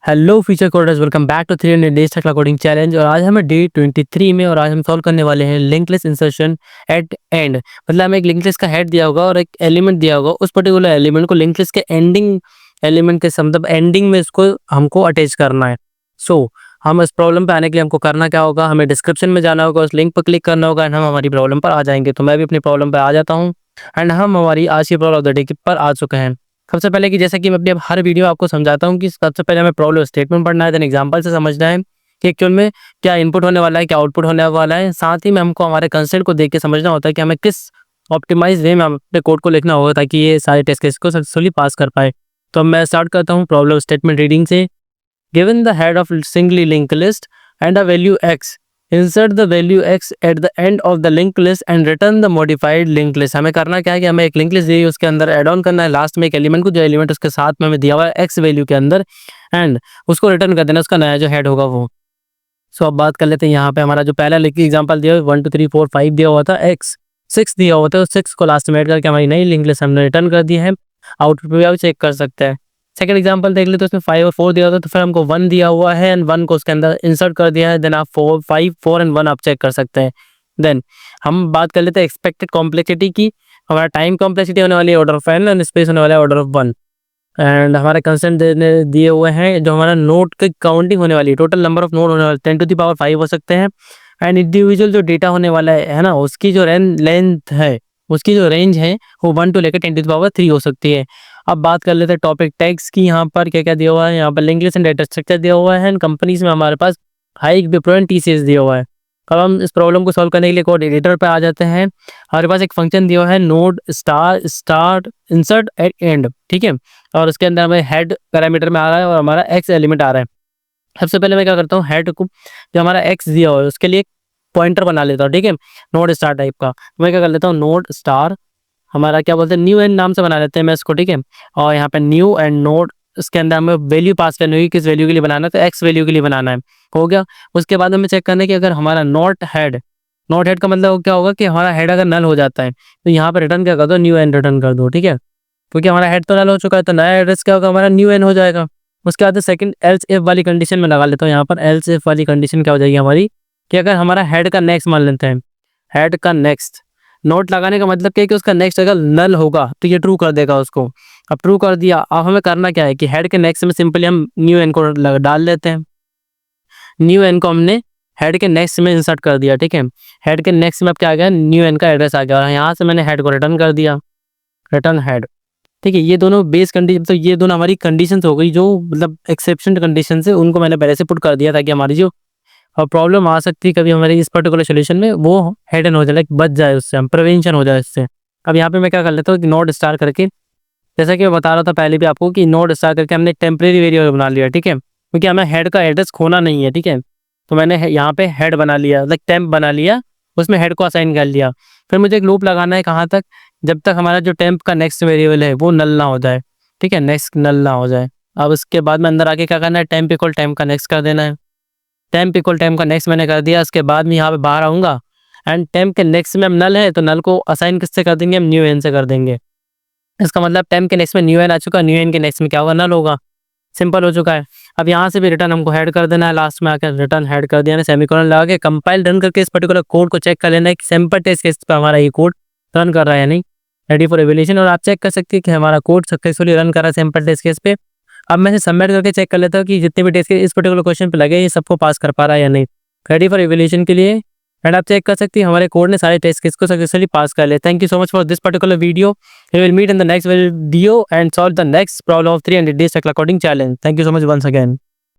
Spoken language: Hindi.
Hello future coders, welcome back to 300 days तक कोडिंग चैलेंज। और आज हमें डे 23 में और आज हम सॉल्व करने वाले हैं linked list insertion at end. मतलब हमें एक लिंक लिस्ट का हेड दिया होगा और एक एलिमेंट दिया होगा, उस पर्टिकुलर एलिमेंट को लिंक लिस्ट के एंडिंग एलिमेंट के मतलब एंडिंग में इसको हमको अटैच करना है। हम इस प्रॉब्लम पे आने के लिए हमको करना क्या होगा, हमें डिस्क्रिप्शन में जाना होगा, उस लिंक पर क्लिक करना होगा एंड हम हमारी प्रॉब्लम पर आ जाएंगे। तो मैं भी अपनी प्रॉब्लम पर आ जाता हूँ एंड हम हमारी आज की प्रॉब्लम ऑफ द डे पर आ चुके हैं। सबसे पहले कि जैसा कि मैं अपनी अब हर वीडियो आपको समझाता हूँ कि सबसे पहले हमें प्रॉब्लम स्टेटमेंट पढ़ना है, देन एग्जांपल से समझना है कि एक्चुअल में क्या इनपुट होने वाला है, क्या आउटपुट होने वाला है। साथ ही में हमको हमारे कंसेप्ट को देख के समझना होता है कि हमें किस ऑप्टिमाइज वे में अपने कोड को लिखना होगा ताकि ये सारे टेस्ट केस को सक्सेसफुली पास कर पाए। तो मैं स्टार्ट करता हूँ प्रॉब्लम स्टेटमेंट रीडिंग से। Given the head of singly link list and a value x, insert the value x at the end of the linked list and return the modified linked list। हमें करना क्या है कि हमें एक लिंक लिस्ट दी है, उसके अंदर ऐड ऑन करना है लास्ट में एक एलिमेंट को, जो एलिमेंट उसके साथ में हमें दिया हुआ है x वैल्यू के अंदर, एंड उसको रिटर्न कर देना, उसका नया जो हेड होगा वो। अब बात कर लेते हैं यहाँ पे हमारा जो पहला लिंक एग्जाम्पल दिया 1 2 3 4 5 दिया हुआ था, x 6 दिया हुआ था, 6 को लास्ट में ऐड करके हमारी नई लिंक लिस्ट हमने रिटर्न कर दी है। आउटपुट पे भी आप चेक कर सकते हैं। सेकंड एग्जांपल देख ले तो उसमें 5 और 4 दिया था, तो फिर हमको 1 दिया हुआ है एंड 1 को उसके अंदर इंसर्ट कर दिया है। देन आप 5 4 एंड 1 आप चेक कर सकते हैं। देन हम बात कर लेते हैं एक्सपेक्टेड कॉम्प्लेक्सिटी की। हमारा टाइम कॉम्प्लेक्सिटी होने वाली है order of n and space होने वाला है ऑर्डर ऑफ 1। एंड हमारे कंसेंट दिए हुए हैं, जो हमारा नोट की काउंटिंग होने वाली है, टोटल नंबर ऑफ नोट होने वाले 10 टू द पावर 5 हो सकते हैं। एंड इंडिविजुअल जो डेटा होने वाला है ना, उसकी जो लेंथ है, उसकी जो रेंज है वो 1 टू लेकर 10 टू द पावर 3 हो सकती है। अब बात कर लेते हैं टॉपिक टैग्स की। यहाँ पर क्या क्या दिया हुआ है, यहाँ पर link list and data structure दिया हुआ है एंड कंपनीज में हमारे पास हाइक, विप्रो एंड टीसीएस दिया हुआ है। अब हम इस प्रॉब्लम को सॉल्व करने के लिए कोड एडिटर पे आ जाते हैं। हमारे पास एक फंक्शन दिया हुआ है node start insert at end, ठीक है। और उसके अंदर हमें हेड पैरामीटर में आ रहा है और हमारा एक्स एलिमेंट आ रहा है। सबसे पहले मैं क्या करता हूँ, हेड को जो हमारा एक्स दिया हुआ है उसके लिए पॉइंटर बना लेता हूँ, ठीक है, नोड स्टार टाइप का। मैं क्या कर लेता हूँ, नोड स्टार हमारा क्या बोलते हैं न्यू एंड नाम से बना लेते हैं मैं इसको, ठीक है। और यहाँ पे न्यू एंड नोड, इसके अंदर हमें वैल्यू पास करनी होगी, किस वैल्यू के लिए बनाना है, तो एक्स वैल्यू के लिए बनाना है। हो गया। उसके बाद हमें चेक करना है कि अगर हमारा नॉट हेड का मतलब क्या होगा कि हमारा हेड अगर नल हो जाता है तो यहाँ पे रिटर्न क्या कर दो, न्यू एन रिटर्न कर दो, ठीक है। क्योंकि हमारा हेड तो नल हो चुका है तो नया एड्रेस क्या होगा, हमारा न्यू एन हो जाएगा। उसके बाद सेकंड एल्स इफ वाली कंडीशन में लगा लेता हूँ। यहाँ पर एल्स इफ वाली कंडीशन क्या हो जाएगी हमारी, कि अगर हमारा हेड का नेक्स्ट मान लेते हैं, हेड का नेक्स्ट नोट लगाने का मतलब क्या है कि उसका नेक्स्ट अगर नल होगा तो ये ट्रू कर देगा उसको। अब ट्रू कर दिया, अब हमें करना क्या है कि हेड के नेक्स्ट में सिंपली हम न्यू एन को डाल लेते हैं। न्यू एन को हमने हेड के नेक्स्ट में इंसर्ट कर दिया, ठीक है। हेड के नेक्स्ट में अब क्या आ गया, न्यू एन का एड्रेस आ गया और यहाँ से मैंने हेड को रिटर्न कर दिया, रिटर्न हेड, ठीक है। ये दोनों बेस कंडीशन, तो ये दोनों हमारी कंडीशंस हो गई, जो मतलब एक्सेप्शन कंडीशन है उनको मैंने पहले से पुट कर दिया ताकि हमारी जो प्रॉब्लम आ सकती है कभी हमारे इस पर्टिकुलर सोल्यूशन में वो हेडन हो जाए, बच जाए, उससे हम प्रिवेंशन हो जाए इससे। अब यहाँ पे मैं क्या कर लेता हूँ कि नोड स्टार करके, जैसा कि मैं बता रहा था पहले भी आपको कि नोड स्टार करके हमने टेम्परेरी वेरिएबल बना लिया, ठीक है, क्योंकि हमें हेड का एड्रेस खोना नहीं है, ठीक है। तो मैंने यहाँ पे हेड बना लिया, लाइक टेम्प बना लिया, उसमें हेड को असाइन कर लिया। फिर मुझे एक लूप लगाना है, कहाँ तक, जब तक हमारा जो टेम्प का नेक्स्ट वेरिएबल है वो नल ना हो जाए, ठीक है, नेक्स्ट नल ना हो जाए। अब उसके बाद में अंदर आके क्या करना है, टेम्प इक्वल टेम्प का नेक्स्ट कर देना है। टेम्प इक्वल टेम्प का नेक्स्ट मैंने कर दिया। उसके बाद में यहाँ पे बाहर आऊँगा एंड टेम्प के नेक्स्ट में हम नल है तो नल को असाइन किससे कर देंगे, हम न्यू एन से कर देंगे। इसका मतलब टेम्प के नेक्स्ट में न्यू एन आ चुका, न्यू एन के नेक्स्ट में क्या होगा, नल होगा। सिंपल हो चुका है। अब यहाँ से भी रिटर्न हमको हेड कर देना है, लास्ट में आकर रिटर्न हेड कर दिया, सेमीकोलन लगा के कंपाइल रन करके इस पर्टिकुलर कोड को चेक कर लेना है कि सैंपल टेस्ट केस पे हमारा ये कोड रन कर रहा है या नहीं, रेडी फॉर एवेल्यूएशन। और आप चेक कर सकते हैं कि हमारा कोड सक्सेसफुली रन कर रहा है सैंपल टेस्ट केस पे। अब मैं सबमिट करके चेक कर लेता हूँ कि जितने भी टेस्ट केस इस पर्टिकुलर क्वेश्चन पे लगे ये सबको पास कर पा रहा है या नहीं, रेडी फॉर एवेल्यूएशन के लिए। एंड आप चेक कर सकते हैं हमारे कोड ने सारे टेस्ट केस को सक्सेसफुली पास कर लिया। Thank you so much for this particular video. We will meet in the next video and solve the next problem of 300 days tech coding challenge. Thank you so much once again.